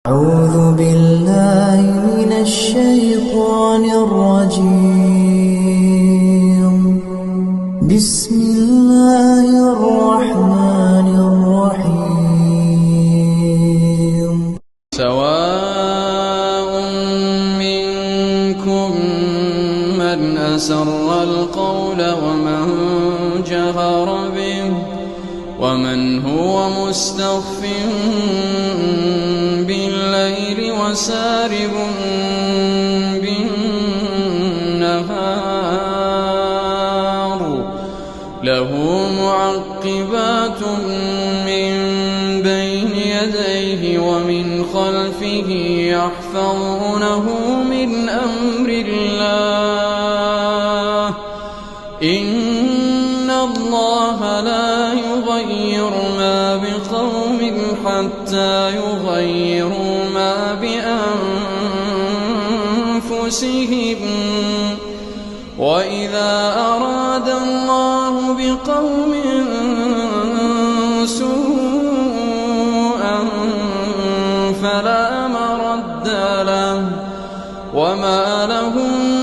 أعوذ بالله من الشيطان الرجيم. بسم الله الرحمن الرحيم. سواء منكم من أسر القول ومن جهر به ومن هو مستخف بالليل وسارب بالنهار له معقبات من بين يديه ومن خلفه يحفظونه من أمر الله إن الله لا يغير ما بقوم حتى يغيروا ما بأنفسهم وإذا أراد الله بقوم سوءا فلا مرد له وما لهم